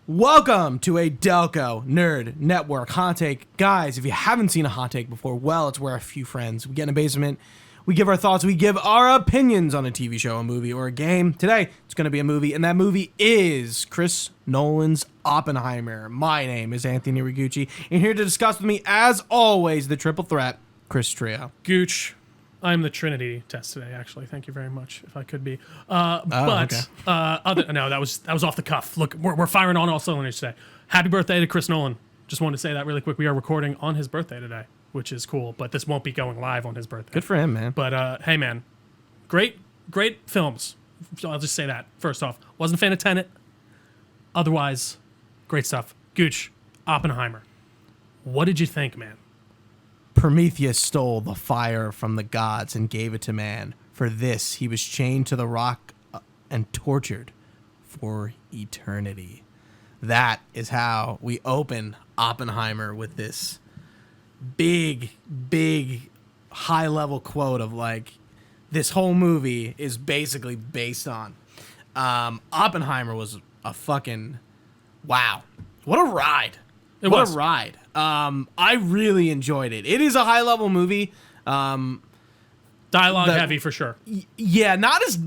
Welcome to a Delco Nerd Network Hot Take. Guys, if you haven't seen a hot take before, well, it's where a few friends, we get in a basement, we give our thoughts, we give our opinions on a TV show, a movie, or a game. Today, it's going to be a movie, and that movie is Chris Nolan's Oppenheimer. My name is Anthony Ragucci, and here to discuss with me, as always, the triple threat, Chris Trio. Gooch. I'm the Trinity test today, actually. Thank you very much, if I could be. Okay. No, that was off the cuff. Look, we're firing on all cylinders today. Happy birthday to Chris Nolan. Just wanted to say that really quick. We are recording on his birthday today, which is cool, but this won't be going live on his birthday. Good for him, man. But, hey, man, great films. So I'll just say that, first off. Wasn't a fan of Tenet. Otherwise, great stuff. Gooch, Oppenheimer. What did you think, man? Prometheus stole the fire from the gods and gave it to man. For this, he was chained to the rock and tortured for eternity. That is how we open Oppenheimer, with this big high-level quote of, like, this whole movie is basically based on. Oppenheimer was a fucking... wow. What a ride. What a ride. I really enjoyed it. It is a high-level movie. Dialogue heavy for sure. Yeah, not as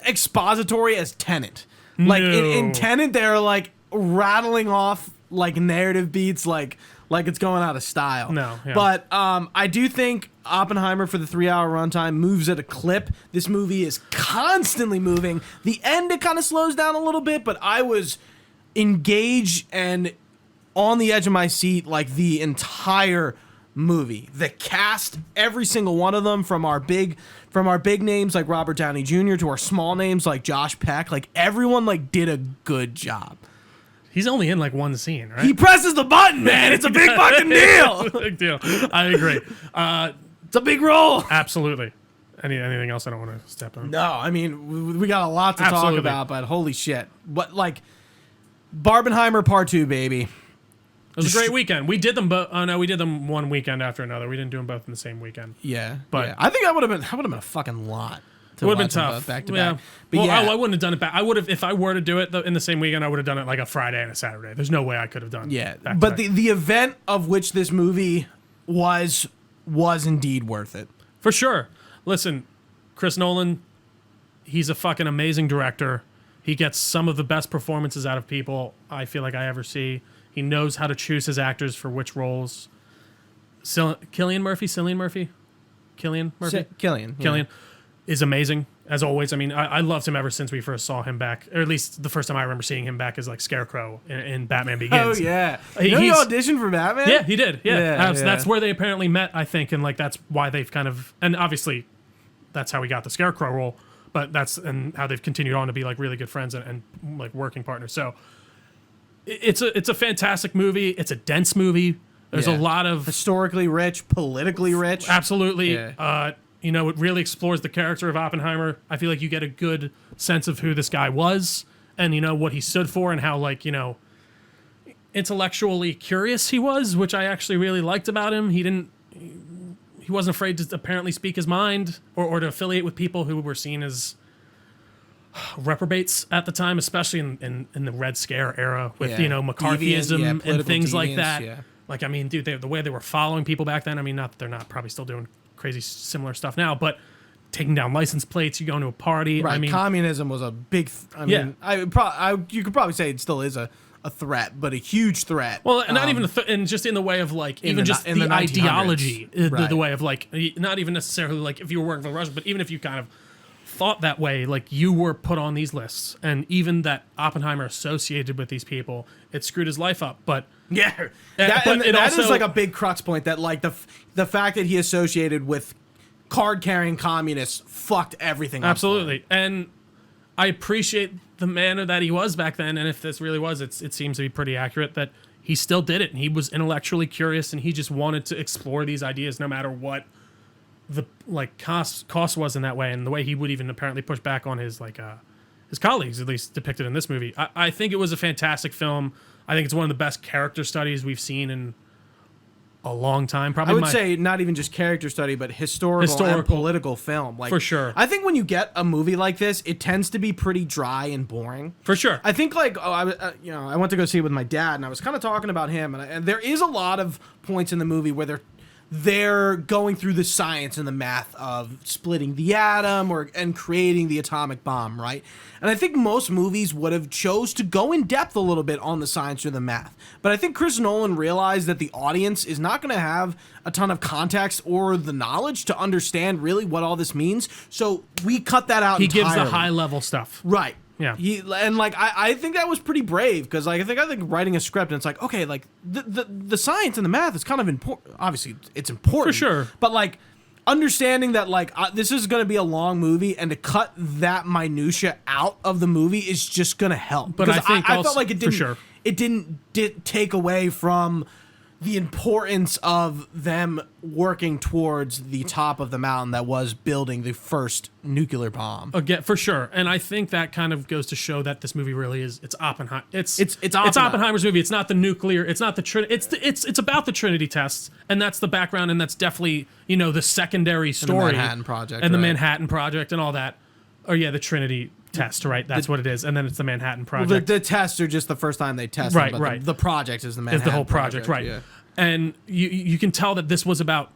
expository as Tenet. Like in Tenet, they're like rattling off like narrative beats, like it's going out of style. No, yeah. But I do think Oppenheimer, for the 3-hour runtime, moves at a clip. This movie is constantly moving. The end, it kind of slows down a little bit, but I was engaged and on the edge of my seat like the entire movie. The cast, every single one of them, from our big names like Robert Downey Jr. to our small names like Josh Peck, like everyone like did a good job. He's only in like one scene, right? He presses the button, man. It's a big fucking deal. It's a big deal. I agree. It's a big role. Absolutely. Anything else I don't want to step on? No, I mean, we got a lot to Absolutely. talk about, but holy shit. What, like, Barbenheimer Part 2, baby. It was a great weekend. We did them both. Oh no, we did them one weekend after another. We didn't do them both in the same weekend. Yeah, but yeah. I think that would have been a fucking lot. It would have been tough, back to yeah. back. But well, yeah, I wouldn't have done it back. I would have, if I were to do it in the same weekend, I would have done it like a Friday and a Saturday. There's no way I could have done. Yeah, back but to back. the event of which this movie was indeed worth it. For sure. Listen, Chris Nolan, he's a fucking amazing director. He gets some of the best performances out of people I feel like I ever see. He knows how to choose his actors for which roles. Cillian Murphy is amazing, as always. I mean, I loved him ever since we first saw him back, or at least the first time I remember seeing him back as like Scarecrow in Batman Begins. Oh yeah, he auditioned for Batman. Yeah, he did. Yeah, Yeah. That's where they apparently met, I think, and like that's why they've kind of, and obviously, that's how he got the Scarecrow role. But that's and how they've continued on to be like really good friends and like working partners. So it's a fantastic movie. It's a dense movie. There's a lot of historically rich, politically rich. Absolutely. Yeah. It really explores the character of Oppenheimer. I feel like you get a good sense of who this guy was and, what he stood for and how, like, intellectually curious he was, which I actually really liked about him. He wasn't afraid to apparently speak his mind or to affiliate with people who were seen as reprobates at the time, especially in the Red Scare era with, McCarthyism and things like that. Yeah. Like, I mean, dude, the way they were following people back then, I mean, not that they're not probably still doing crazy similar stuff now, but taking down license plates, you go into a party. Right, I mean, communism was a big... you could probably say it still is a threat, but a huge threat. Well, not even and just in the way of like even just the ideology, the way of like not even necessarily like if you were working for the Russians, but even if you kind of thought that way, like you were put on these lists, and even that Oppenheimer associated with these people, it screwed his life up. But yeah, that is like a big crux point, that like the fact that he associated with card-carrying communists fucked everything up. Absolutely, and I appreciate the manner that he was back then, and if this really was, it seems to be pretty accurate that he still did it, and he was intellectually curious, and he just wanted to explore these ideas no matter what the like cost was in that way, and the way he would even apparently push back on his like his colleagues, at least depicted in this movie. I think it was a fantastic film. I think it's one of the best character studies we've seen in a long time. Probably I would say not even just character study, but historical and political film. Like, for sure. I think when you get a movie like this, it tends to be pretty dry and boring. For sure. I think like I went to go see it with my dad, and I was kind of talking about him, and there is a lot of points in the movie where they're going through the science and the math of splitting the atom and creating the atomic bomb, right? And I think most movies would have chose to go in depth a little bit on the science or the math. But I think Chris Nolan realized that the audience is not going to have a ton of context or the knowledge to understand really what all this means. So we cut that out entirely. He gives the high level stuff. Right. Yeah. I think that was pretty brave, because like I think writing a script, and it's like, okay, like the science and the math is kind of important. Obviously, it's important. For sure. But like understanding that like this is going to be a long movie, and to cut that minutia out of the movie is just going to help. But I think I felt like it didn't. For sure. It didn't take away from the importance of them working towards the top of the mountain that was building the first nuclear bomb. Again, for sure. And I think that kind of goes to show that this movie really is, it's Oppenheimer. It's Oppenheimer's movie. It's not the nuclear, it's not the Trinity. It's about the Trinity tests, and that's the background, and that's definitely, the secondary story. And the Manhattan Project. And the Manhattan Project and all that. Oh yeah, the Trinity test, right? That's what it is. And then it's the Manhattan Project. Well, the tests are just the first time they test right, them, but right. The project is the Manhattan the whole project, right. Yeah. And you can tell that this was about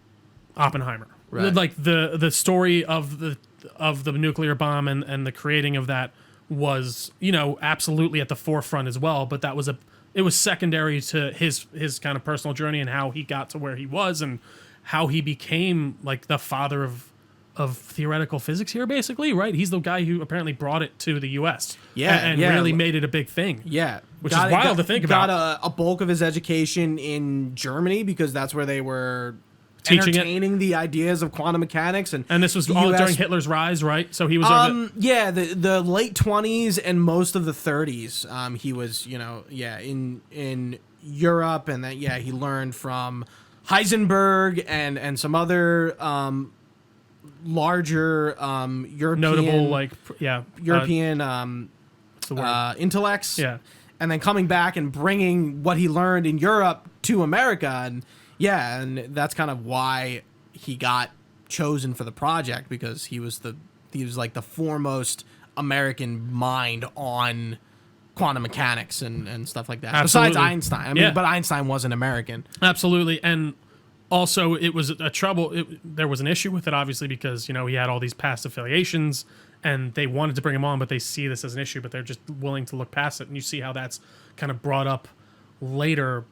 Oppenheimer. Right. Like the story of the nuclear bomb and the creating of that was, absolutely at the forefront as well, but it was secondary to his kind of personal journey and how he got to where he was and how he became like the father of theoretical physics here, basically, right? He's the guy who apparently brought it to the U.S. Yeah, really made it a big thing. Yeah. Which is wild to think about. Got a bulk of his education in Germany, because that's where they were teaching entertaining the ideas of quantum mechanics. And this was all during Hitler's rise, right? So he was the late 20s and most of the 30s. He was, in Europe, and that he learned from Heisenberg and some other larger European notable European intellects, and then coming back and bringing what he learned in Europe to America, and that's kind of why he got chosen for the project, because he was like the foremost American mind on quantum mechanics and stuff like that. Absolutely. Besides Einstein, but Einstein wasn't American. Absolutely. And also, it was a trouble. There was an issue with it, obviously, because he had all these past affiliations, and they wanted to bring him on, but they see this as an issue, but they're just willing to look past it. And you see how that's kind of brought up later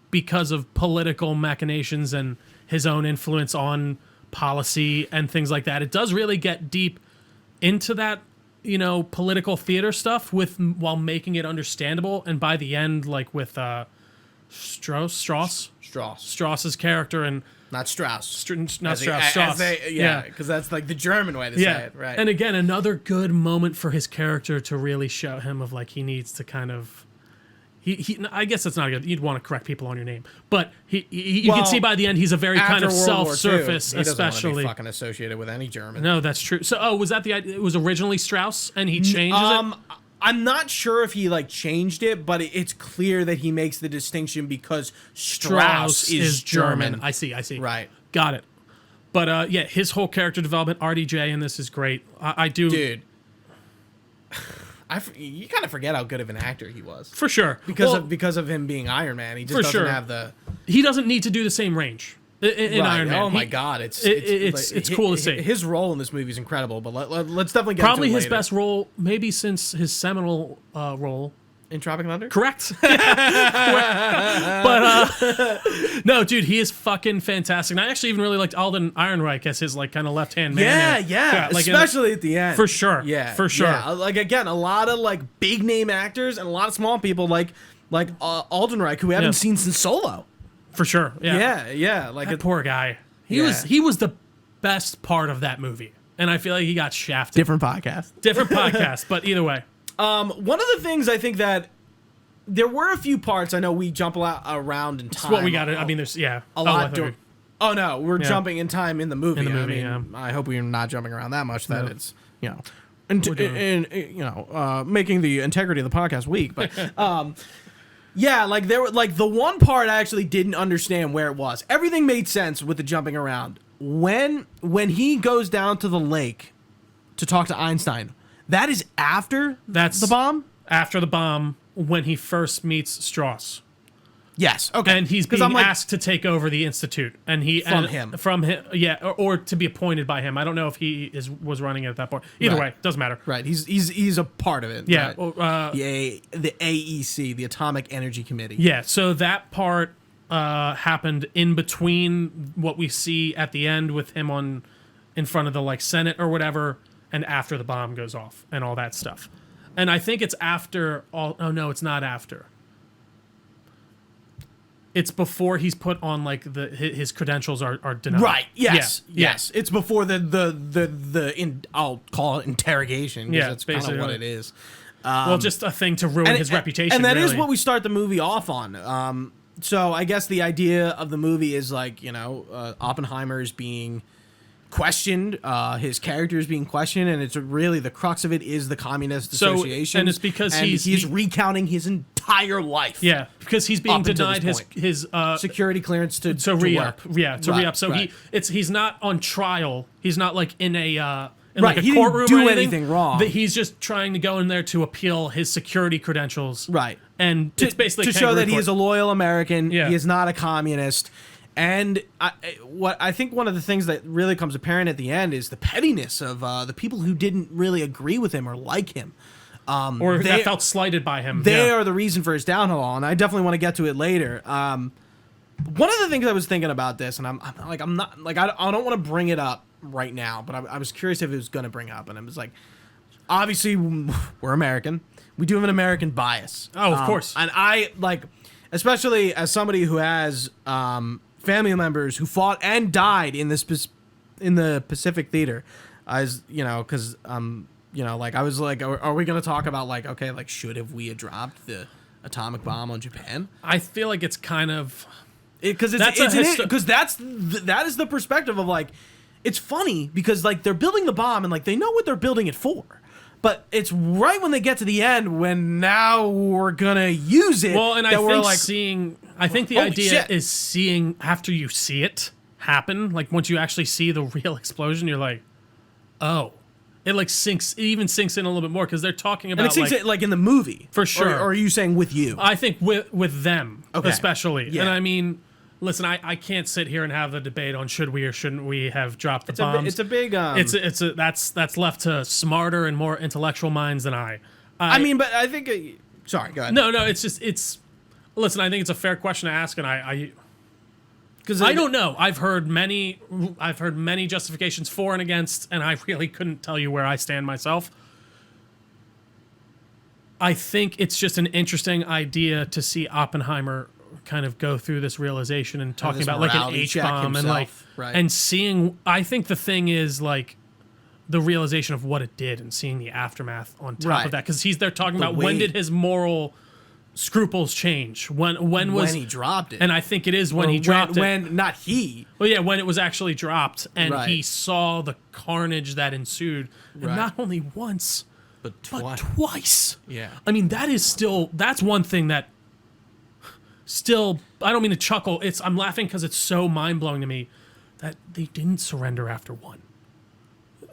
because of political machinations and his own influence on policy and things like that. It does really get deep into that, political theater stuff while making it understandable. And by the end, like with Strauss's character, and not Strauss. Strauss. Because that's like the German way to say it, right? And again, another good moment for his character to really show him of like he needs to kind of. I guess that's not good. You'd want to correct people on your name, but you can see by the end he's a very kind of self-surface, he doesn't especially want to be fucking associated with any German. No, that's true. So, was that the idea? It was originally Strauss, and he changes it. I'm not sure if he changed it, but it's clear that he makes the distinction because Strauss is German. I see. Right. Got it. But his whole character development, RDJ in this is great. I do. Dude. You kind of forget how good of an actor he was. For sure. Because of him being Iron Man. He just doesn't have the... He doesn't need to do the same range in Iron Man. Oh my God. It's cool to see. His role in this movie is incredible, but let's definitely get probably into it his best role, maybe since his seminal role. In Tropic Thunder? Correct. But no, dude, he is fucking fantastic. And I actually even really liked Alden Ehrenreich as his kind of left-hand man. Yeah. Especially at the end. For sure. Yeah. For sure. Yeah. Again, a lot of big name actors and a lot of small people like Aldenreich, who we haven't seen since Solo. For sure. Yeah. Yeah. That poor guy. He was the best part of that movie. And I feel like he got shafted. Different podcast, but either way. One of the things I think that there were a few parts. I know we jump around in time. That's what we got. I mean, there's a lot. We're jumping in time in the movie. I hope we're not jumping around that much. That it's making the integrity of the podcast weak. But Yeah, like there were like the one part I actually didn't understand where it was. Everything made sense with the jumping around. When he goes down to the lake to talk to Einstein, that is after the bomb? After the bomb, when he first meets Strauss. Yes. Okay. And he's being asked to take over the institute, and from him, yeah, or to be appointed by him. I don't know if he was running it at that point. Either way, doesn't matter. Right. He's a part of it. Yeah. Right? The AEC, the Atomic Energy Committee. Yeah. So that part happened in between what we see at the end with him in front of the like Senate or whatever, and after the bomb goes off and all that stuff. And I think it's after all. Oh no, it's not after. It's before he's put on like his credentials are denied. Right. Yes. Yeah. Yes. It's before I'll call it interrogation. Yeah. That's kind of what it is. Well, just a thing to ruin his reputation. And that is what we start the movie off on. So I guess the idea of the movie is like, Oppenheimer is being questioned, his character is being questioned, and it's really the crux of it is the Communist Association. And it's because he's recounting his entire life. Yeah, because he's being denied his security clearance to re-up. Work. Yeah, to re-up. So he's not on trial. He's not like in a like a he courtroom didn't do anything wrong. He's just trying to go in there to appeal his security credentials. Right. And it's basically to show that he is a loyal American. Yeah. He is not a communist. And I think one of the things that really comes apparent at the end is the pettiness of the people who didn't really agree with him or like him. Or that felt slighted by him. They are the reason for his downfall, and I definitely want to get to it later. One of the things I was thinking about this, and I don't want to bring it up right now, but I was curious if it was going to bring up, and it was like, obviously we're American. We do have an American bias. Oh, of course. And I especially as somebody who has family members who fought and died in the Pacific Theater, as because I was like, are we going to talk about like, okay, like should we have dropped the atomic bomb on Japan? I feel like it's kind of because that is the perspective of like, it's funny because like they're building the bomb and like they know what they're building it for. But it's right when they get to the end when now we're gonna use it. Well, and I think the idea is seeing after you see it happen. Like once you actually see the real explosion, you're like, oh, it like sinks. It even sinks in a little bit more because they're talking about. And it sinks in, like in the movie for sure. Or are you saying with you? I think with them especially. Yeah. And I mean, listen, I can't sit here and have the debate on should we or shouldn't we have dropped the bombs. It's a big. That's left to smarter and more intellectual minds than I. I mean, but I think. Sorry, go ahead. No, it's. Listen, I think it's a fair question to ask, and because I don't know. I've heard many justifications for and against, and I really couldn't tell you where I stand myself. I think it's just an interesting idea to see Oppenheimer kind of go through this realization and talking about like an H-bomb and like and seeing. I think the thing is like the realization of what it did and seeing the aftermath on top of that, because they're talking about when did his moral scruples change, when he dropped it, and I think it is when he dropped it. When not he. Well, yeah, when it was actually dropped, and he saw the carnage that ensued, and not only once, but twice. Yeah, I mean that's one thing that still I don't mean to chuckle. I'm laughing because it's so mind blowing to me that they didn't surrender after one.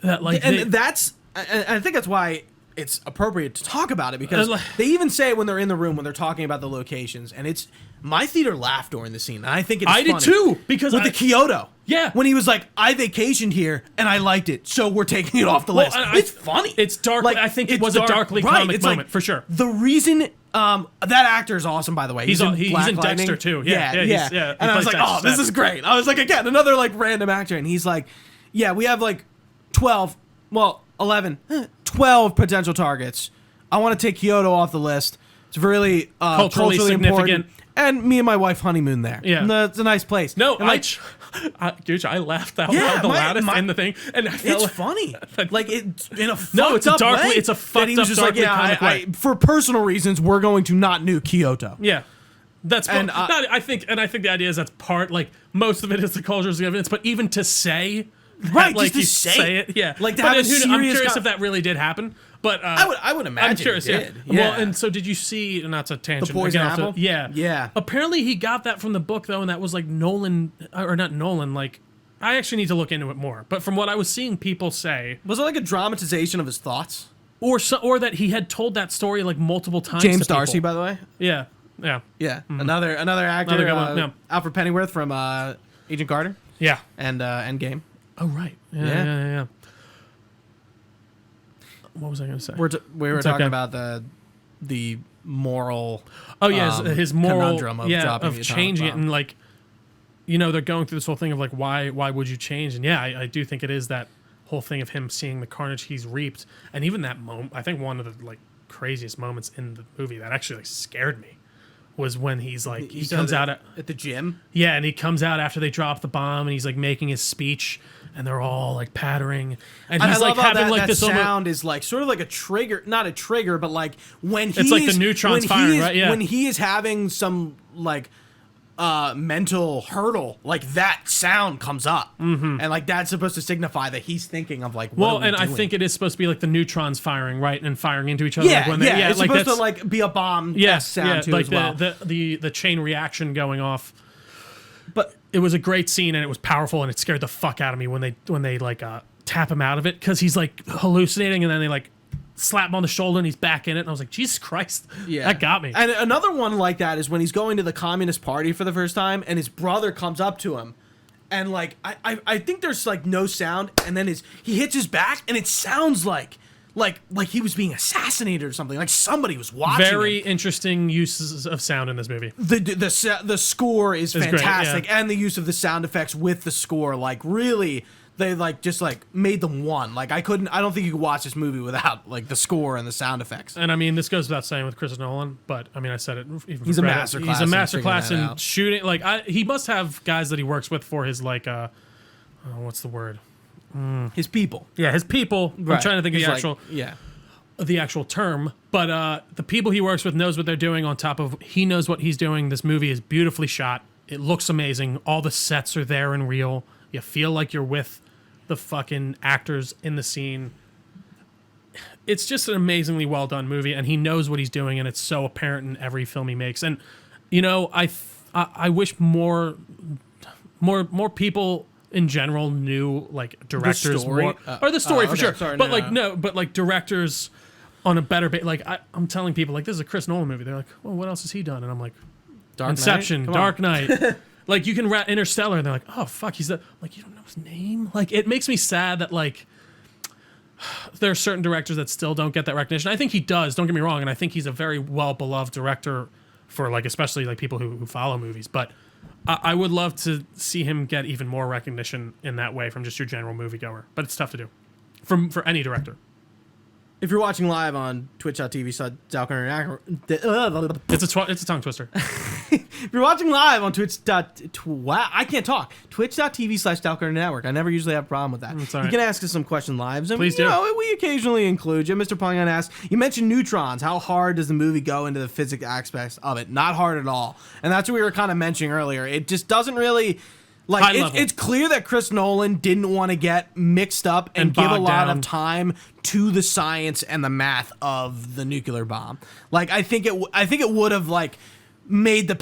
That like, I think that's why it's appropriate to talk about it, because they even say it when they're in the room when they're talking about the locations, and it's my theater laughed during the scene, and I think it's funny. Did too, because with the Kyoto, when he was like, I vacationed here and I liked it, so we're taking it off the list. It's funny. It's dark. Like, I think it was a darkly comic moment for sure. The reason that actor is awesome, by the way. He's in Dexter too. Yeah. And I was like, oh, this is great. I was like, again, another like random actor, and he's like, yeah, we have like 11, 12 potential targets. I want to take Kyoto off the list. It's really culturally significant. Important. And me and my wife honeymoon there. Yeah. It's a nice place. No, dude, I laughed out loud the loudest in the thing. And it's funny. Like, it's in a fucked no, it's a darkly, way. It's a fucked up, darkly comic way. For personal reasons, we're going to not nuke Kyoto. Yeah. I think the idea is that's part, like, most of it is the cultural significance, but even to say... Right, like just to say it, yeah. Like, I'm curious if that really did happen. But I would imagine I'm curious. he did. Yeah. Well, and so did you see? Not a tangent. The poison again, apple? Yeah. Yeah. Apparently, he got that from the book though, and that was like Nolan, or not Nolan. Like, I actually need to look into it more. But from what I was seeing people say, Was it like a dramatization of his thoughts? or that he had told that story like multiple times. James to people. Darcy, by the way. Yeah. Yeah. Yeah, another actor, Another good one, yeah. Alfred Pennyworth from Agent Carter Yeah. and Endgame. Oh right. Yeah. What was I going to say? We were It's talking okay. about the moral. Oh yeah, his moral conundrum of dropping of the atomic changing it, bomb. and like, you know, they're going through this whole thing of like, why would you change? And yeah, I do think it is that whole thing of him seeing the carnage he's reaped, and even that moment. I think one of the like craziest moments in the movie that actually like scared me was when he's like he comes out at the gym. yeah, and he comes out after they drop the bomb, and he's like making his speech, and they're all like pattering, and he's I like love how having that, like that this sound is like sort of like a trigger, not a trigger, but like when he It's like the is- neutrons when he firing, is- right? Yeah. When he is having some like mental hurdle, like that sound comes up, and like that's supposed to signify that he's thinking of like what well, are we and I doing? think it is supposed to be like the neutrons firing, right, and firing into each other. yeah, like when they, yeah, it's like supposed to that's- like be a bomb sound yeah, too like as well. the chain reaction going off. But It was a great scene, and it was powerful, and it scared the fuck out of me when they like tap him out of it, because he's like hallucinating, and then they like slap him on the shoulder, and he's back in it, and I was like, Jesus Christ, yeah, that got me. And another one like that is when he's going to the Communist Party for the first time, and his brother comes up to him, and like I think there's like no sound, and then he hits his back, and it sounds like he was being assassinated or something, like somebody was watching Very him. interesting uses of sound in this movie. The score is great, fantastic, yeah. and the use of the sound effects with the score, like really, they like just like made them one. Like I don't think you could watch this movie without like the score and the sound effects. And I mean, this goes without saying with Chris Nolan, but I mean, I said it. Even He's a Greta. masterclass He's a in masterclass figuring in that out. shooting. Like he must have guys that he works with for his like what's the word? His people, Yeah, his people. I'm trying to think of He's the like- actual yeah. the actual term, but the people he works with knows what they're doing. On top of he knows what he's doing. This movie is beautifully shot. It looks amazing. All the sets are there and real. You feel like you're with the fucking actors in the scene. It's just an amazingly well done movie, and he knows what he's doing, and it's so apparent in every film he makes. And you know, I wish more people in general knew like directors story? more, or the story for okay, sure. sorry, but no. but like directors on a better base. Like I'm telling people, like this is a Chris Nolan movie. They're like, well, what else has he done? And I'm like, Dark Inception, Knight? Come Dark on. Knight. Like you can Interstellar, and they're like, oh fuck, he's that. Like you don't know his name. Like it makes me sad that like there are certain directors that still don't get that recognition. I think he does. Don't get me wrong, and I think he's a very well beloved director for like especially like people who follow movies. But I would love to see him get even more recognition in that way from just your general moviegoer. But it's tough to do for any director. If you're watching live on twitch.tv/Delco, It's a tongue twister. if you're watching live on I can't talk. Twitch.tv/Delco Network. I never usually have a problem with that. It's all You right. can ask us some question lives, and Please you do. know, we occasionally include you. Mr. Pongan asks, you mentioned neutrons. How hard does the movie go into the physics aspects of it? Not hard at all. And that's what we were kind of mentioning earlier. It just doesn't really. High Like level. it's clear that Chris Nolan didn't want to get mixed up and And give a bogged lot down. of time to the science and the math of the nuclear bomb. Like I think it would have like made the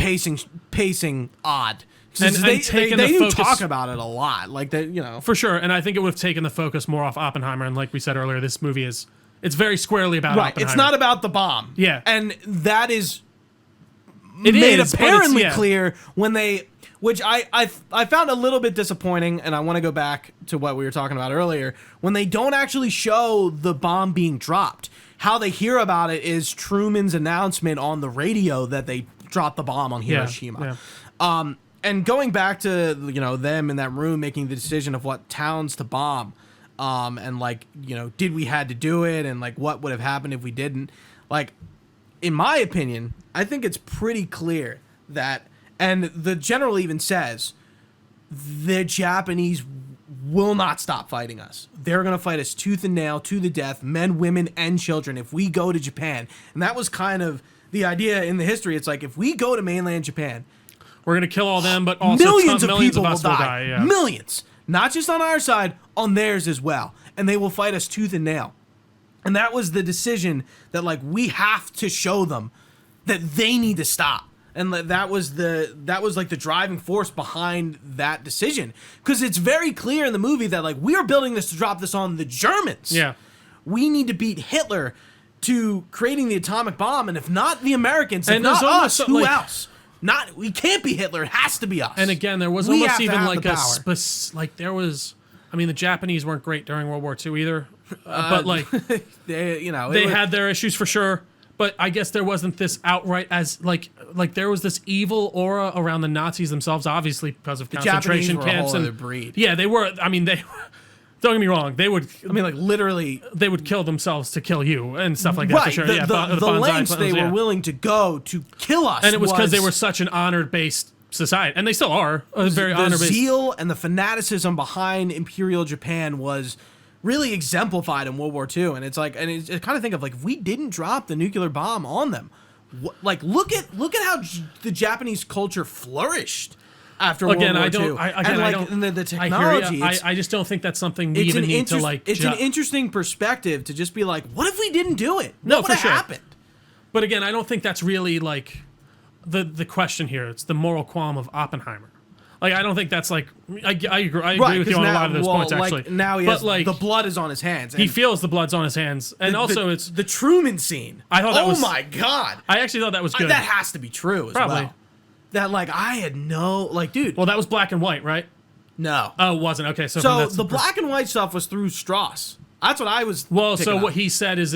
pacing odd. And they taken they the do focus- talk about it a lot. Like they, you know. For sure, and I think it would have taken the focus more off Oppenheimer. And like we said earlier, this movie it's very squarely about Right, Oppenheimer. it's not about the bomb. Yeah. And that is It made is, but it's- apparently yeah. clear when they, which I found a little bit disappointing, and I want to go back to what we were talking about earlier, when they don't actually show the bomb being dropped. How they hear about it is Truman's announcement on the radio that they dropped the bomb on Hiroshima. Yeah. And going back to, you know, them in that room making the decision of what towns to bomb, and like, you know, did we had to do it, and like what would have happened if we didn't, like, in my opinion, I think it's pretty clear that, and the general even says, the Japanese will not stop fighting us. They're going to fight us tooth and nail, to the death, men, women, and children, if we go to Japan. And that was kind of the idea in the history. It's like, if we go to mainland Japan, We're gonna kill all them, but also millions of millions people of us will will die. die. Yeah. Millions. Not just on our side, on theirs as well. And they will fight us tooth and nail. And that was the decision that like we have to show them that they need to stop. And that was like the driving force behind that decision, because it's very clear in the movie that like we are building this to drop this on the Germans. Yeah. We need to beat Hitler to creating the atomic bomb, and if not the Americans, if And not there's us, almost, who like- else? Not we can't be Hitler. It has to be us. And again, there was We almost have to even have like the a power. there was. I mean, the Japanese weren't great during World War II either, but like they, they had their issues for sure. But I guess there wasn't this outright as like there was this evil aura around the Nazis themselves, obviously because of concentration Japanese were a camps whole and other breed. Yeah, they were. I mean, they. Don't get me wrong. They would. I mean, like literally, They would kill themselves to kill you and stuff like that. right? For sure. The, Yeah, the Banzai lengths they clones, yeah. were willing to go to kill us, And it was because they were such an honor-based society, and they still are a very the honor-based. zeal and the fanaticism behind Imperial Japan was really exemplified in World War II. And it's like, and it's kind of think of like, if we didn't drop the nuclear bomb on them, like look at how the Japanese culture flourished after Again, World I War don't. II. I and like don't. and the I technology. hear ya. it's- I just don't think that's something we it's even an need to like. It's an interesting perspective to just be like, what if we didn't do it? No, What would for have sure. happened? But again, I don't think that's really like the question here. It's the moral qualm of Oppenheimer. Like, I don't think that's like. I agree with you 'cause on a now- lot of those well, points. like, Actually, now he but has like the blood is on his hands. he and feels the blood's on his hands, and also it's. the Truman scene. I thought that was- Oh my god! I actually thought that was good. That has to be true as Probably. well. That like I had no like, dude. Well, that was black and white, right? No. Oh, it wasn't. Okay, so So that's the black and white stuff was through Strauss. That's what I was. Well, picking so up. what he said is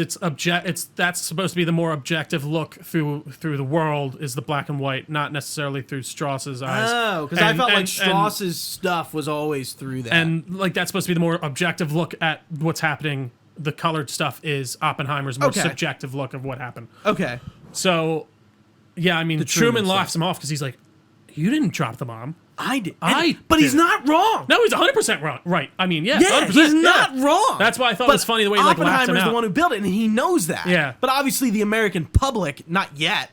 that's supposed to be the more objective look through the world is the black and white, not necessarily through Strauss's eyes. Oh, because I And- felt like and- Strauss's stuff was always through that. and like that's supposed to be the more objective look at what's happening. The colored stuff is Oppenheimer's more Okay. subjective look of what happened. okay, So, yeah, I mean, Truman Truman stuff. laughs him off because he's like, "You didn't drop the bomb." I did. I but he's did. not wrong. No, he's 100% wrong. Right. I mean, yeah, Yeah, 100%, he's yeah. not wrong. That's why I thought it was funny the way he like laughed him Oppenheimer's out. the one who built it, and he knows that. Yeah. But obviously, the American public, not yet,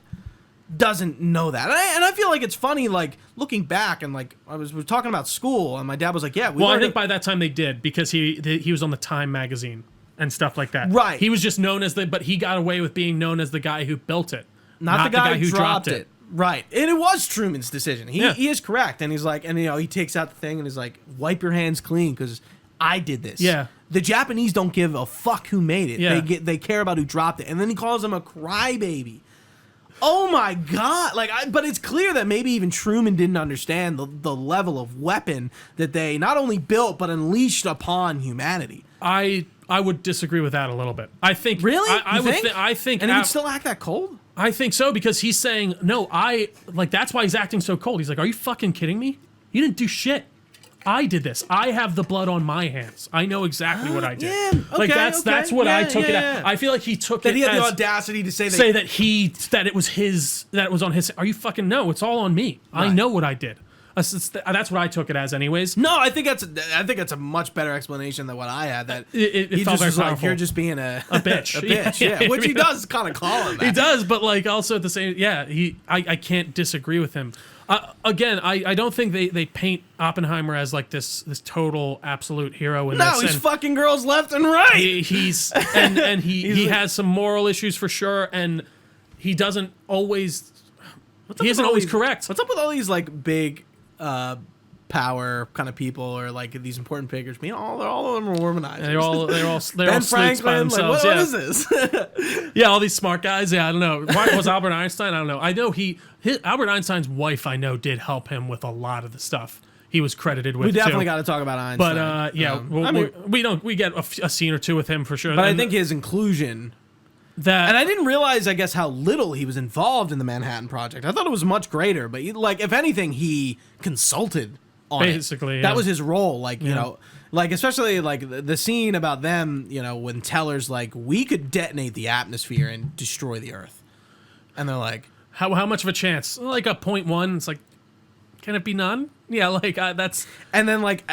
doesn't know that. And I feel like it's funny, like looking back, and like we were talking about school, and my dad was like, "Yeah, we Well, I learned think by that time they did because he was on the Time magazine and stuff like that. Right. He was just known as but he got away with being known as the guy who built it, not the guy who dropped it." Right. And it was Truman's decision. He is correct. And he's like, and he takes out the thing and he's like, wipe your hands clean because I did this. Yeah. The Japanese don't give a fuck who made it. Yeah. They care about who dropped it. And then he calls him a crybaby. Oh my God. But it's clear that maybe even Truman didn't understand the level of weapon that they not only built, but unleashed upon humanity. I would disagree with that a little bit. I think Really? I You would. think? I think. And he would still act that cold? I think so because he's saying no. That's why he's acting so cold. He's like, "Are you fucking kidding me? You didn't do shit. I did this. I have the blood on my hands. I know exactly what I did." Yeah, like okay, that's okay. what I Yeah, took it yeah, at. yeah. I feel like he took That it he had the as audacity to say that it was his, that it was on his. Are you fucking no? It's all on me. I Right. know what I did. That's what I took it as, anyways. No, I think that's a much better explanation than what I had. That It he felt just very was like, powerful. you're just being a bitch. a bitch, Yeah. yeah. Which he does kind of call him. That. He does, but like also at the same, yeah. I can't disagree with him. Again, I don't think they paint Oppenheimer as like this total absolute hero in No, this. he's and fucking girls left and right. he's and he like- has some moral issues for sure, and he doesn't always. What's up He with isn't all always these- correct. What's up with all these like big power kind of people or like these important figures? I mean, all of them are womanizers. They're all Ben sleuths by Franklin. Like, themselves. what yeah. is this? Yeah, all these smart guys. Yeah, I don't know. Why was Albert Einstein? I don't know. I know Albert Einstein's wife, I know, did help him with a lot of the stuff he was credited with. We definitely too. got to talk about Einstein. But yeah, I mean, we get a scene or two with him for sure. but I And think his inclusion. that And I didn't realize, I guess, how little he was involved in the Manhattan Project. I thought it was much greater, but like, if anything, he consulted on Basically, it. yeah. That was his role. Like, you know, like especially like the scene about them, you know, when Teller's like, we could detonate the atmosphere and destroy the Earth, and they're like, how much of a chance? Like a 0.1. It's like, can it be none? Yeah, like that's. and then like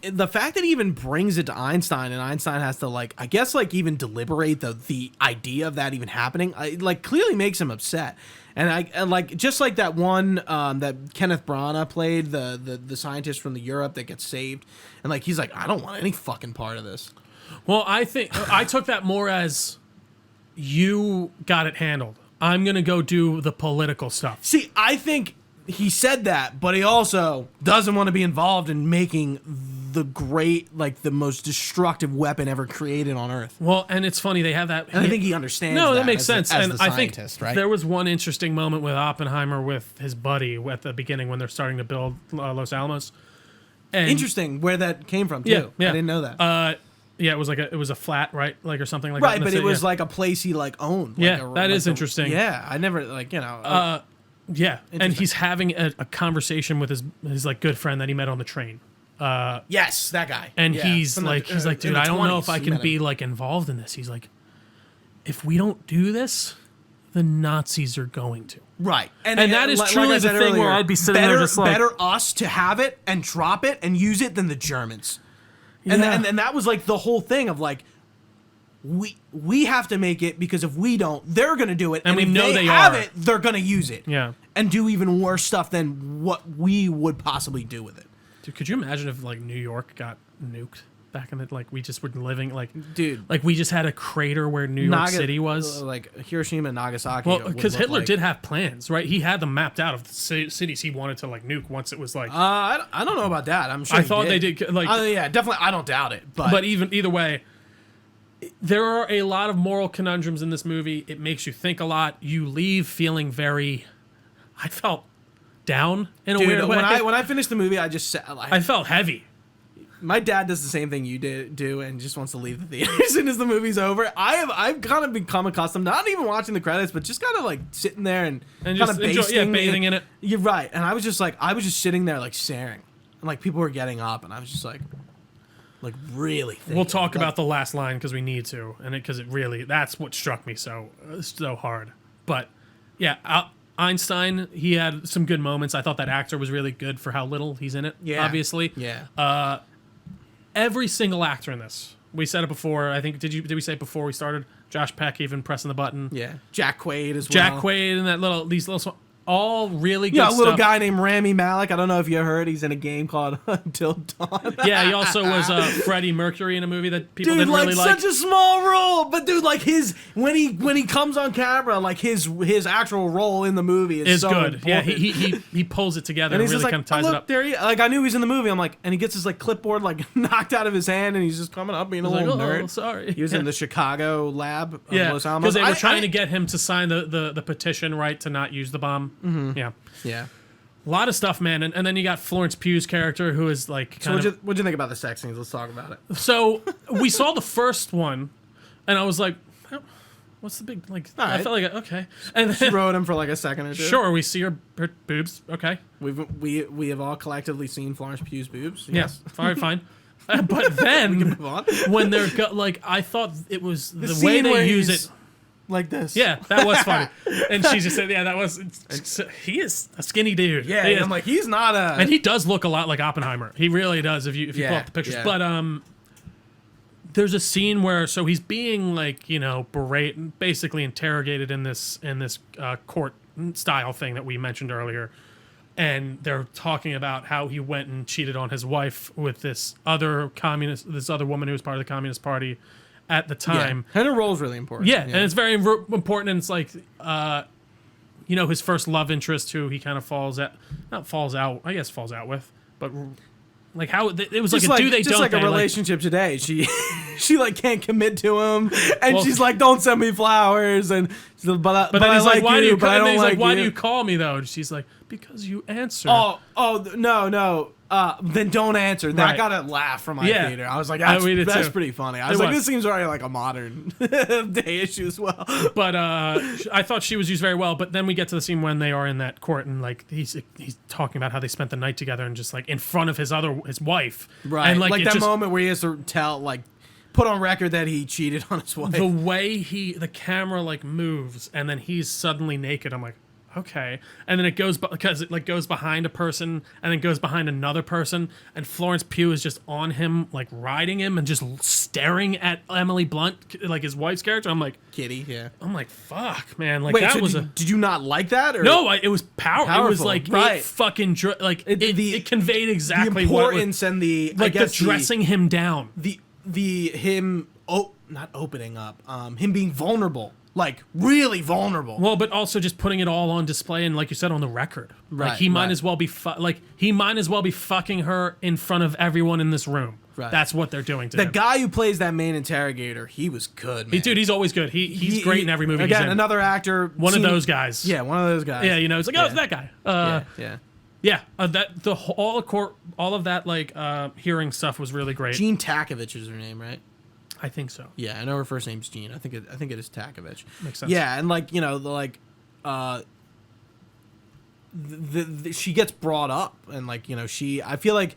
the fact that he even brings it to Einstein, and Einstein has to like, I guess like even deliberate the idea of that even happening, like clearly makes him upset. And like just like that one that Kenneth Branagh played, the scientist from the Europe that gets saved, and like he's like, I don't want any fucking part of this. Well, I think I took that more as you got it handled. I'm going to go do the political stuff. See, I think he said that, but he also doesn't want to be involved in making the the most destructive weapon ever created on Earth. Well, and it's funny, they have that. And I think he understands that makes sense. As and the I think right? there was one interesting moment with Oppenheimer with his buddy at the beginning when they're starting to build Los Alamos. And interesting where that came from, too. Yeah. I didn't know that. Yeah, it was a flat, right? Or something like right, that. Right, but it was like a place he owned. Yeah, that is interesting. Yeah, I never, yeah, and he's having a conversation with his good friend that he met on the train. Yes, that guy. And he's like, dude, I don't know if I can be involved in this. He's like, if we don't do this, the Nazis are going to. Right. And that is truly the thing earlier, where I'd be sitting there just better us to have it and drop it and use it than the Germans. And that was the whole thing of we have to make it, because if we don't, they're going to do it. And we if know they have it, they're going to use it. Yeah. And do even worse stuff than what we would possibly do with it. Dude, could you imagine if New York got nuked back in the we just were living dude, we just had a crater where New York City was, Hiroshima and Nagasaki. Well, because Hitler did have plans, right? He had them mapped out of the cities he wanted to nuke once it was I don't know about that. I'm sure I thought they did yeah, definitely. I don't doubt it, but either way, there are a lot of moral conundrums in this movie. It makes you think a lot. You leave feeling I felt down in a weird way. When I finished the movie, I just I felt heavy. My dad does the same thing you do and just wants to leave the theater as soon as the movie's over. I've kind of become accustomed to not even watching the credits, but just kind of sitting there and kind of bathing in it. You're right. And I was just sitting there staring. And people were getting up, and I was just really thinking. We'll talk about the last line because we need to, and because it really, that's what struck me so hard. But yeah, Einstein, he had some good moments. I thought that actor was really good for how little he's in it. Yeah, obviously. Yeah. Every single actor in this, we said it before. I think did we say it before we started? Josh Peck even pressing the button. Yeah. Jack Quaid as well. Jack Quaid and these little. All really good stuff. Yeah, a little stuff. guy named Rami Malek. I don't know if you heard. He's in a game called Until Dawn. Yeah, he also was Freddie Mercury in a movie that people didn't really like. Such a small role, but dude, his when he comes on camera, his actual role in the movie is so good. Important. Yeah, he pulls it together and really kind of ties it up. There I knew he was in the movie. I'm and he gets his clipboard knocked out of his hand, and he's just coming up being a little nerd. Sorry, he was in the Chicago lab of Los Alamos because they were trying to get him to sign the petition, right, to not use the bomb. Mm-hmm. Yeah. Yeah. A lot of stuff, man. And then you got Florence Pugh's character, who is So what'd you think about the sex scenes? Let's talk about it. So we saw the first one, and I was like, what's the big, I felt okay. And she rode him for a second or two. Sure, we see her boobs. Okay. We have all collectively seen Florence Pugh's boobs. Yes. Yeah, fine. But then, when they're, I thought it was the way they use it. Like this. Yeah, that was funny. And she just said, he is a skinny dude. Yeah, I'm he's not a... And he does look a lot like Oppenheimer. He really does if you pull up the pictures. Yeah. But there's a scene where, so he's being berated, basically interrogated in this court style thing that we mentioned earlier. And they're talking about how he went and cheated on his wife with this other woman who was part of the Communist Party at the time. Yeah. And her role is really important. Yeah, and it's very important, and it's his first love interest, who he kind of falls out with, but how it was just a do they just don't like they, a relationship today. She can't commit to him, and she's don't send me flowers, and but then he's I why you, do you but I don't why do you call me though? And she's like, because you answer. No. Then don't answer. That got a laugh from my theater. I was like, that's pretty funny. I was like, this seems already a modern day issue as well. But I thought she was used very well. But then we get to the scene when they are in that court, and he's talking about how they spent the night together, and just in front of his wife. Right. And that moment where he has to put on record that he cheated on his wife. The way the camera moves, and then he's suddenly naked. I'm like, okay, and then it goes because it goes behind a person and then goes behind another person, and Florence Pugh is just on him, riding him and just staring at Emily Blunt, his wife's character. I'm like, Kitty, yeah. I'm like, fuck, man, Wait, that was did you not like that? Or? No, it was powerful. It was right. It fucking it conveyed exactly the importance and the dressing him down. not opening up, him being vulnerable, like really vulnerable. Well, but also just putting it all on display and, like you said, on the record. Like Right, he might right. as well be fucking her in front of everyone in this room. Right. That's what they're doing to The him. guy who plays that main interrogator, he was good, man. Dude, he's always good. He's great in every movie he's Again, in. another actor. One of those guys. Yeah, one of those guys. Yeah, you know, it's like, oh, it's that guy. Yeah. All of that like hearing stuff was really great. Jean Takovich is her name, right? I think so. Yeah, I know her first name's Jean. I think it is Takovich. Makes sense. Yeah, and like, you know, she gets brought up, and like, you know, I feel like,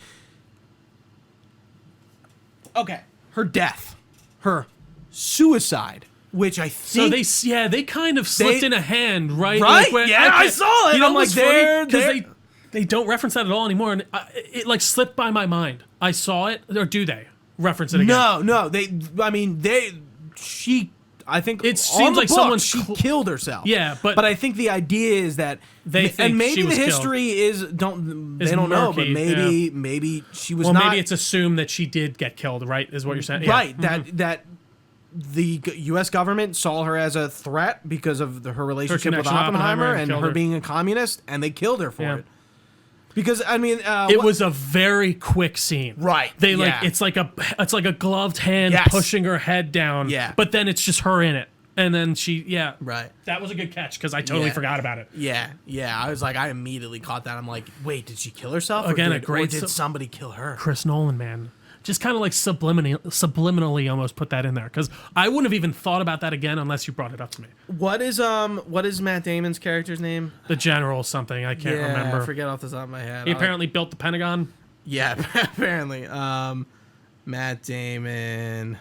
okay, her death, her suicide, which I think. So they kind of slipped in a hand, right? Right? Like, Yeah, I saw it. You know, I'm like, what's funny? they're- They don't reference that at all anymore, and it like slipped by my mind. I saw it, or do they reference it again? No, I think It on seems the like book, someone she killed herself. Yeah, but I think the idea is that they think and maybe she was the killed. history is they don't know, but murky, maybe she was Well, not. maybe it's assumed that she did get killed, right? Is what you're saying? Yeah. right. That the U.S. government saw her as a threat because of her relationship with connection to Oppenheimer Oppenheimer and and killed her her. being a communist, and they killed her for Yeah. it. Because I mean, It was a very quick scene. Right, They yeah. it's like a gloved hand Yes. pushing her head down. Yeah. But then it's just her in it. And then right. That was a good catch because I totally Yeah. forgot about it. Yeah. I was like, I immediately caught that. I'm like, wait, did she kill herself? Again, or a did, great or did somebody kill her? Chris Nolan, man. Just kind of like subliminally almost put that in there because I wouldn't have even thought about that again unless you brought it up to me. What is Matt Damon's character's name? The general something I can't remember. I forget off the top of my head. He apparently built the Pentagon. Yeah, apparently. Matt Damon.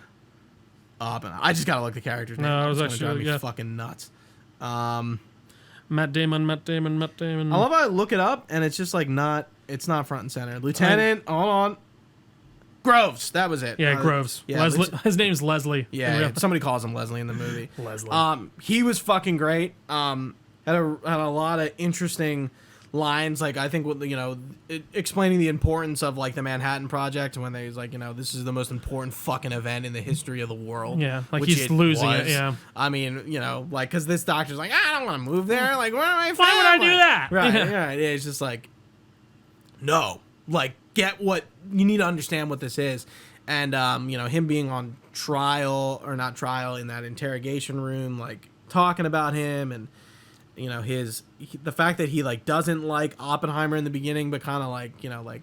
Oppenheimer. I just gotta look the character's name. No, it was It's gonna actually- drive me yeah. fucking nuts. Matt Damon. I love how I look it up and it's just like it's not front and center. Lieutenant, hold on. Groves, that was it. Yeah, Groves. Yeah, Leslie, his name's Leslie. Yeah, somebody calls him Leslie in the movie. Leslie. He was fucking great. Had a lot of interesting lines. Like I think explaining the importance of like the Manhattan Project when they was like, you know, this is the most important fucking event in the history of the world. Yeah, like which he's losing it, was. yeah. I mean, you know, like because this doctor's like, I don't want to move there. Like, where am I? Why would I do that? Right, Yeah. right. It's just like, no, like get what you need to understand what this is. And you know, him being on trial or not trial in that interrogation room, like talking about him and you know the fact that he like doesn't like Oppenheimer in the beginning, but kind of like, you know, like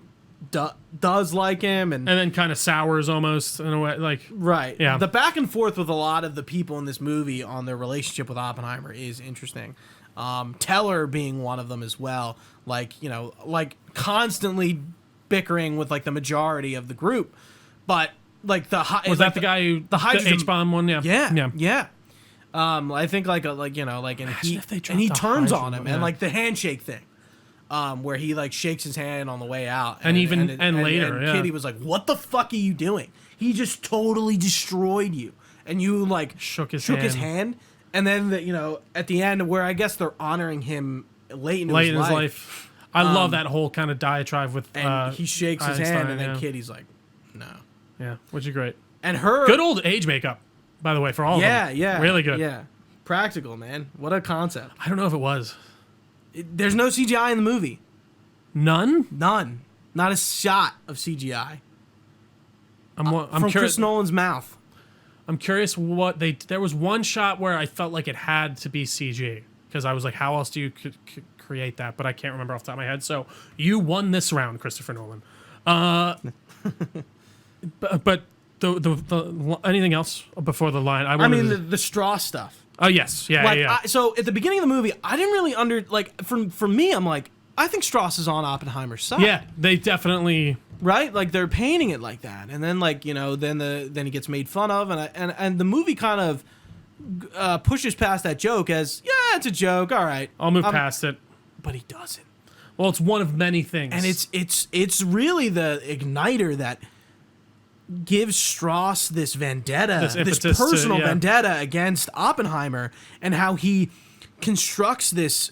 does like him and then kind of sours almost in a way, like right. Yeah. The back and forth with a lot of the people in this movie on their relationship with Oppenheimer is interesting. Teller being one of them as well. Like, you know, like constantly bickering with like the majority of the group, but like was that the guy who the hydrogen H-bomb one? Yeah. Yeah. I think and Imagine if they dropped he the turns hydrogen on him one, and yeah. like the handshake thing, where he like shakes his hand on the way out, And later, yeah. Kitty was like, "What the fuck are you doing? He just totally destroyed you," and you like Shook his hand, and then you know at the end where I guess they're honoring him late in his life. I love that whole kind of diatribe with And he shakes his Einstein, hand, and then yeah. Kitty's like, "No," Yeah, which is great. and her Good old age makeup, by the way, for all of them. yeah, Really good. yeah, practical, man. What a concept. I don't know if it was. There's no CGI in the movie. None? None. Not a shot of CGI. I'm From curious. Chris Nolan's mouth. I'm curious what there was one shot where I felt like it had to be CG because I was like, how else do you create that? But I can't remember off the top of my head. So you won this round, Christopher Nolan. But the anything else before the line? I mean, the straw stuff. Oh yes, yeah, Like, yeah. so at the beginning of the movie, I didn't really for me, I'm like, I think Strauss is on Oppenheimer's side. Yeah, they definitely. Right? Like they're painting it like that, and then like, you know, then he gets made fun of, and the movie kind of pushes past that joke as, yeah, it's a joke. All right, I'll move past it. but he doesn't. Well, it's one of many things, And it's really the igniter that gives Strauss this vendetta, this personal vendetta against Oppenheimer, and how he constructs this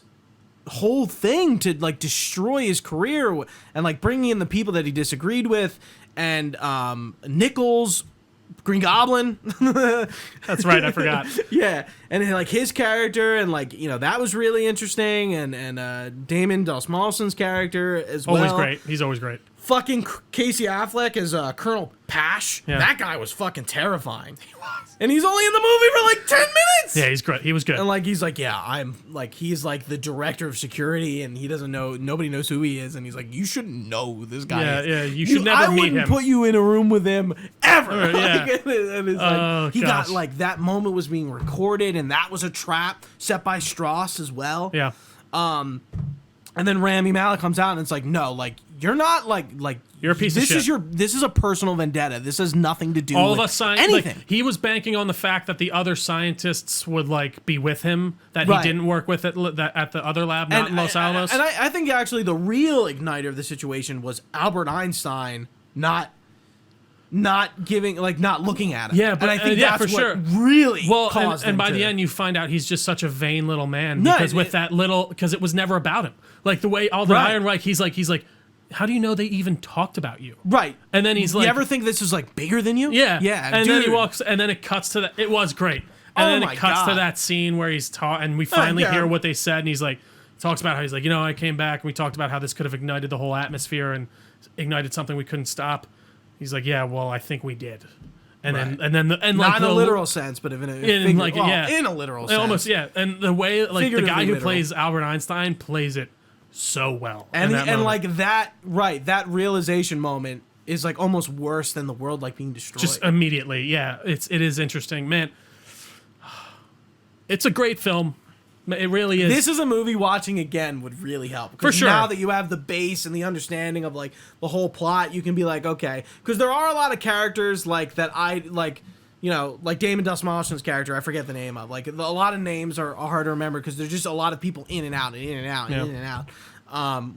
whole thing to like destroy his career and like bringing in the people that he disagreed with, and Nichols Green Goblin. That's right, I forgot. Yeah, and like his character, and like that was really interesting, and Damon Dosmalson's character as well. Always great. He's always great. Fucking Casey Affleck as Colonel Pash. Yeah. That guy was fucking terrifying. He was, and he's only in the movie for like 10 minutes. Yeah, he's great. He was good. And like he's like, yeah, I'm like he's like the director of security, and he doesn't know. Nobody knows who he is, and he's like, you shouldn't know who this guy is. Yeah, you should never meet him. I wouldn't put you in a room with him ever. Yeah. Like, and it's like, he gosh. got like that moment was being recorded, and that was a trap set by Strauss as well. Yeah. And then Rami Malek comes out, and it's like, no, like you're not like you're a piece of shit. This is a personal vendetta. This has nothing to do All with of us anything. Like, he was banking on the fact that the other scientists would like be with him, that Right. he didn't work with at the other lab, not in Los Alamos. And I think actually the real igniter of the situation was Albert Einstein not giving, like, not looking at it. Yeah, but and I think yeah, that's for what sure. really Well, caused and by him the to- end, you find out he's just such a vain little man No, because because it was never about him. Like the way Alden Right. Ehrenreich, he's like, how do you know they even talked about you? Right. And then he's like, you ever think this is like bigger than you? yeah, Yeah. And then he dude. walks, and then it cuts to that. It was great. And Oh then my it cuts to God. that scene where he's taught, and we finally yeah. hear what they said, and he's like, talks about how he's like, I came back, and we talked about how this could have ignited the whole atmosphere and ignited something we couldn't stop. He's like, yeah, well, I think we did. And Right. then Not like in a literal sense, but in a in like yeah, in a literal sense. almost yeah. And the way like the guy who Figuratively plays Albert Einstein plays it so well, And in that moment. like that realization moment is like almost worse than the world like being destroyed. just immediately, yeah. It is interesting, man. It's a great film. It really is. This is a movie watching again would really help. For Because sure. now that you have the base and the understanding of like the whole plot, you can be like, okay. Because there are a lot of characters like that I like, like Damon Dosmalson's character, I forget the name of. Like a lot of names are hard to remember because there's just a lot of people in and out and in and out and Yeah. in and out.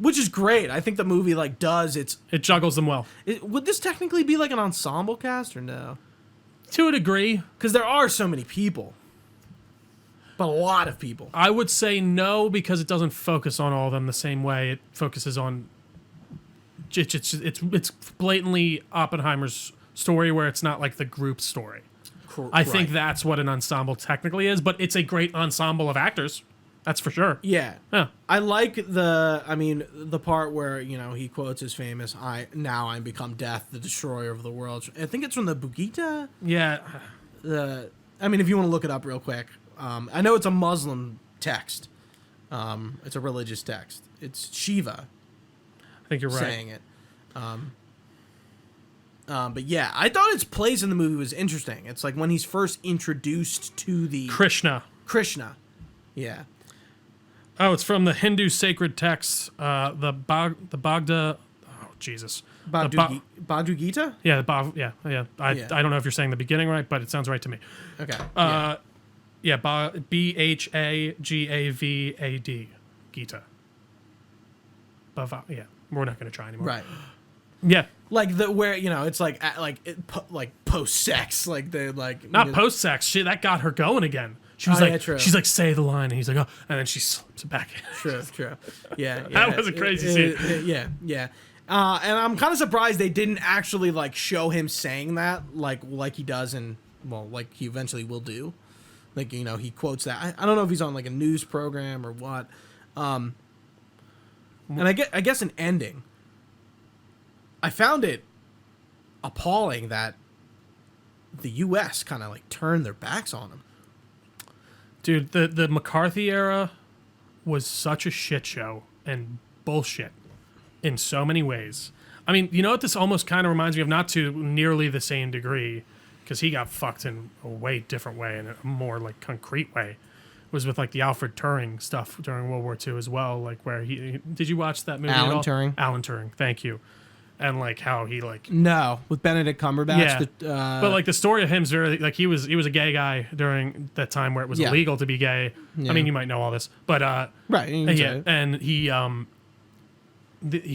Which is great. I think the movie like does its. It juggles them well. Would this technically be like an ensemble cast or no? To a degree, Because there are so many people. But a lot of people. I would say no because it doesn't focus on all of them the same way. It focuses on it's blatantly Oppenheimer's story where it's not like the group story. I think that's what an ensemble technically is, but it's a great ensemble of actors. That's for sure. Yeah. Yeah. I like the part where, he quotes his famous, I'm become death, the destroyer of the world. I think it's from the Bugita. Yeah. If you want to look it up real quick. I know it's a Muslim text. It's a religious text. It's Shiva I think you're right. saying it. But yeah, I thought its place in the movie was interesting. It's like when he's first introduced to the Krishna. Yeah. Oh, it's from the Hindu sacred text, the Bhagavad. Oh, Jesus. Bhagavad Gita? Yeah, yeah. I don't know if you're saying the beginning right, but it sounds right to me. Okay. Yeah, Bhagavad, Gita. Yeah, we're not going to try anymore. Right. Yeah, Like where it's like post sex, like they like not post sex. That got her going again. She was true. she's like, say the line, and he's like, oh, and then she slips it back. True. Yeah. That was a crazy scene. Yeah. And I'm kind of surprised they didn't actually like show him saying that like he does like he eventually will do. Like he quotes that. I don't know if he's on like a news program or what. And I guess an ending. I found it appalling that the U.S. kind of like turned their backs on him. Dude, the McCarthy era was such a shit show and bullshit in so many ways. I mean, you know what this almost kind of reminds me of, not to nearly the same degree, because he got fucked in a way different way, in a more like concrete way, was with like the Alfred Turing stuff during World War II as well. Like where did you watch that movie at all? Alan Turing, thank you. And like how he like No, with Benedict Cumberbatch. Yeah. But like the story of him's very like he was a gay guy during that time where it was illegal to be gay. Yeah. I mean, you might know all this, but right. yeah, and he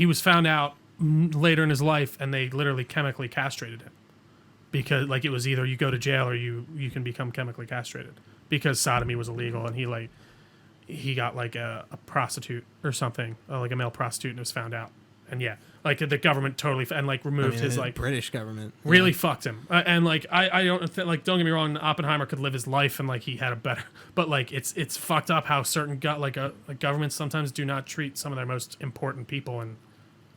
was found out later in his life, and they literally chemically castrated him because like it was either you go to jail or you can become chemically castrated because sodomy was illegal, and he got like a prostitute or something, like a male prostitute, and was found out. And yeah, Like the government totally and like removed his like British government really fucked him. And like I don't like, don't get me wrong, Oppenheimer could live his life and like he had a better, but like it's fucked up how certain like governments sometimes do not treat some of their most important people, and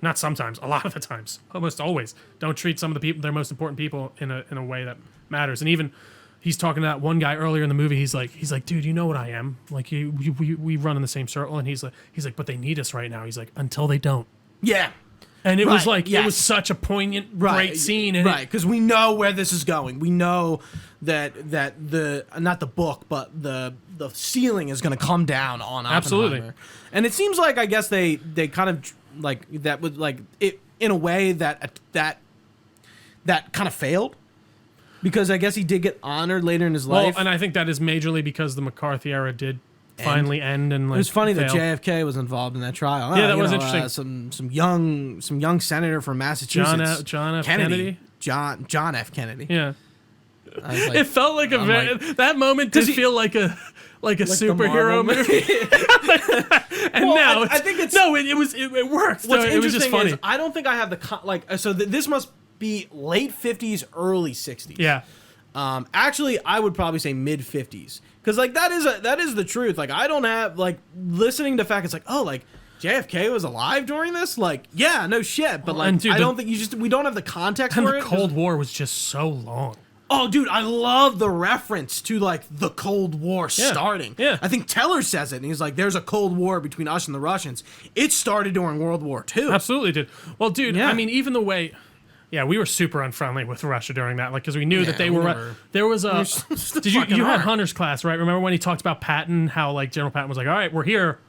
not sometimes, a lot of the times, almost always don't treat some of the people, their most important people in a way that matters. And even he's talking to that one guy earlier in the movie. He's like, dude, you know what I am? Like we run in the same circle. And he's like, but they need us right now. He's like, until they don't. Yeah. And it was like, it was such a poignant, great scene. And because we know where this is going. We know that the, not the book, but the ceiling is going to come down on Oppenheimer. Absolutely. And it seems like, I guess they kind of like that would like it in a way that kind of failed. Because I guess he did get honored later in his life. Well, and I think that is majorly because the McCarthy era did finally end. And like, it was funny fail. that JFK was involved in that trial. Yeah, that was interesting. Some young senator from Massachusetts, John F. Kennedy. John F. Kennedy. Yeah, like, it felt like that moment did feel like a superhero movie. And well, now I think it's it worked. What's it was just funny. Is I don't think I have this must be late 50s, early 60s. Yeah. Actually, I would probably say mid 50s, because like that is the truth. Like I don't have like listening to fact. It's like, oh, like JFK was alive during this. Like, yeah, no shit. But like, I don't think we don't have the context for it. And the Cold War was just so long. Oh, dude, I love the reference to like the Cold War starting. Yeah. I think Teller says it, and he's like, "There's a Cold War between us and the Russians." It started during World War II. Absolutely did. Well, dude, I mean, even the way. Yeah, we were super unfriendly with Russia during that, like because we knew that they were. There was a. Did you had Hunter's class, right? Remember when he talked about Patton? How like General Patton was like, "All right, we're here,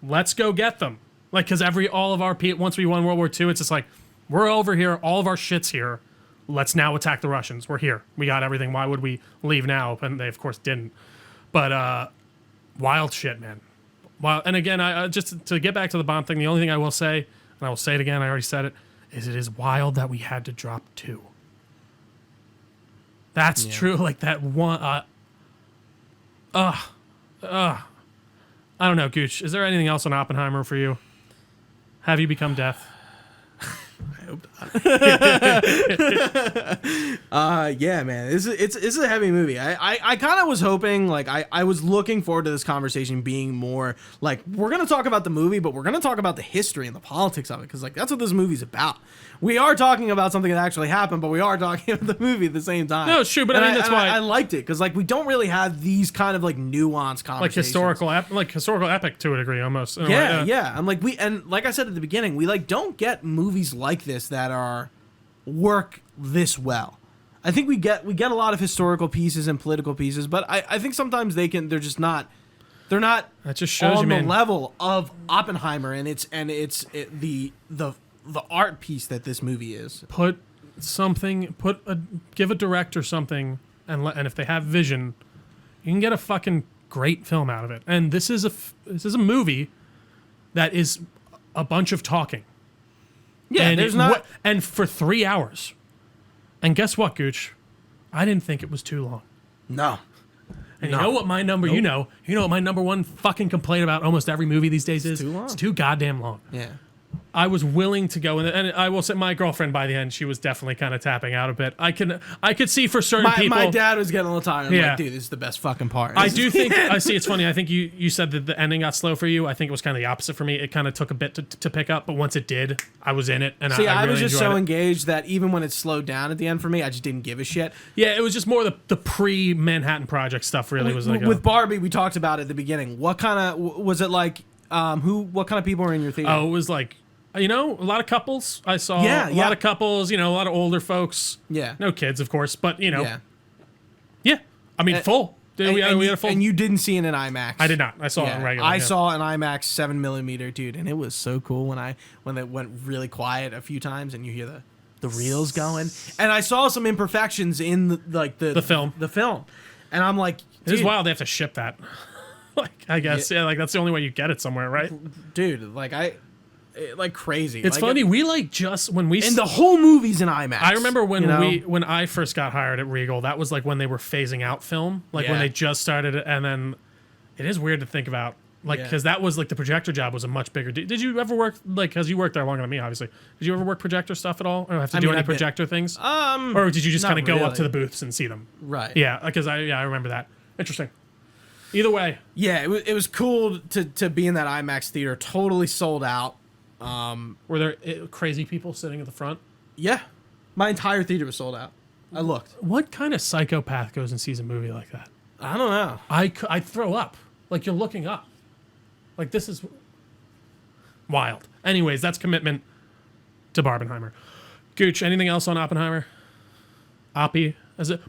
let's go get them." Like because all of our once we won World War II, it's just like we're over here, all of our shit's here. Let's now attack the Russians. We're here. We got everything. Why would we leave now? And they of course didn't. But wild shit, man. Wild. And again, I just to get back to the bomb thing, the only thing I will say, and I will say it again, I already said it. It is wild that we had to drop 2. That's true. Like that one. I don't know, Gooch. Is there anything else on Oppenheimer for you? Have you become deaf? I hope not. Yeah, man. It's a heavy movie. I kind of was hoping, like, I was looking forward to this conversation being more like, we're gonna talk about the movie, but we're gonna talk about the history and the politics of it, because like that's what this movie's about. We are talking about something that actually happened, but we are talking about the movie at the same time. No, it's true, but I mean that's why I liked it, because like we don't really have these kind of like nuanced conversations, like historical epic to a degree almost. Yeah. I'm like like I said at the beginning, we like don't get movies like this that are work this well. I think we get a lot of historical pieces and political pieces, but I think sometimes they're not that just shows on you, the level of Oppenheimer and the art piece that this movie is. Give a director something, and if they have vision, you can get a fucking great film out of it. And this is a movie that is a bunch of talking. Yeah, and and for 3 hours. And guess what, Gooch? I didn't think it was too long. No. And you know what my number? Nope. You know what my number one fucking complaint about almost every movie these days is? Too long. It's too goddamn long. Yeah. I was willing to go, and I will say my girlfriend by the end, she was definitely kind of tapping out a bit. I could see for certain people. My dad was getting a little tired. I'm like, dude, this is the best fucking part. I do think, I see, it's funny. I think you said that the ending got slow for you. I think it was kind of the opposite for me. It kind of took a bit to pick up, but once it did, I was in it. And I really was just so it. engaged that even when it slowed down at the end for me, I just didn't give a shit. Yeah, it was just more the pre-Manhattan Project stuff really was like. With Barbie, we talked about it at the beginning. What kind of, was it like, what kind of people were in your theater? Oh, it was like, a lot of couples. I saw a lot of couples, a lot of older folks. Yeah. No kids, of course, but, Yeah. I mean, full. We had a full. And you didn't see it in IMAX. I did not. I saw it in regular. I saw an IMAX 7mm, dude, and it was so cool when it went really quiet a few times and you hear the reels going. And I saw some imperfections in the film. The film. And I'm like, it is wild they have to ship that. I guess, that's the only way you get it somewhere, right? Dude, crazy. It's funny. We when we and the whole movie's in IMAX. I remember when I first got hired at Regal. That was like when they were phasing out film, when they just started it. And then it is weird to think about Like, Yeah. because that was like the projector job was a much bigger deal. Did you ever work, like, because you worked there longer than me, obviously. Did you ever work projector stuff at all? Or have to do any projector things? Or did you just not kind of go up really. to the booths and see them? Right. Yeah, because I remember that. Interesting. Either way, Yeah, it was cool to be in that IMAX theater, totally sold out. were there crazy people sitting at the front? Yeah, my entire theater was sold out. I looked. What kind of psychopath goes and sees a movie like that? I don't know. I'd throw up. Like, you're looking up. Like, this is wild. Anyways, that's commitment to Barbenheimer. Gooch, anything else on Oppenheimer? Oppie?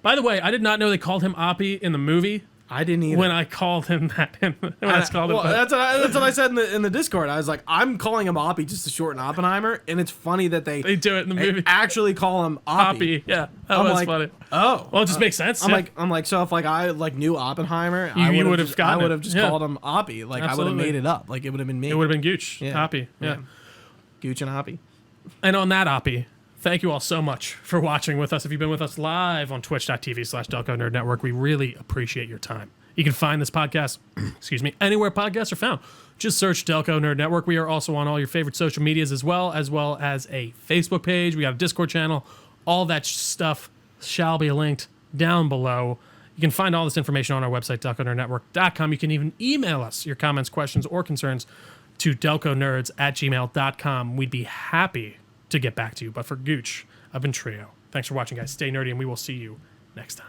By the way, I did not know they called him Oppie in the movie. I didn't either. When I called him that. That's what I said in the Discord. I was like, I'm calling him Oppie just to shorten Oppenheimer, and it's funny that they do it in the movie. Actually call him Oppie. Oppie, yeah, that I'm was like, funny. Oh, Well, it just makes sense. I'm like, so if like I like knew Oppenheimer, You would have gotten I would it. have just Yeah. called him Oppie. Like I would have Absolutely. made it up. Like it would have been me. It would have been Gooch. Yeah. Oppie, yeah. Gooch and Oppie. And on that, Oppie, thank you all so much for watching with us. If you've been with us live on twitch.tv/Delco Nerd Network, we really appreciate your time. You can find this podcast, anywhere podcasts are found. Just search Delco Nerd Network. We are also on all your favorite social medias as well as a Facebook page. We got a Discord channel. All that stuff shall be linked down below. You can find all this information on our website, delconerdnetwork.com. You can even email us your comments, questions, or concerns to delconerds@gmail.com. We'd be happy to get back to you. But for Gooch, I've been Trio. Thanks for watching, guys. Stay nerdy, and we will see you next time.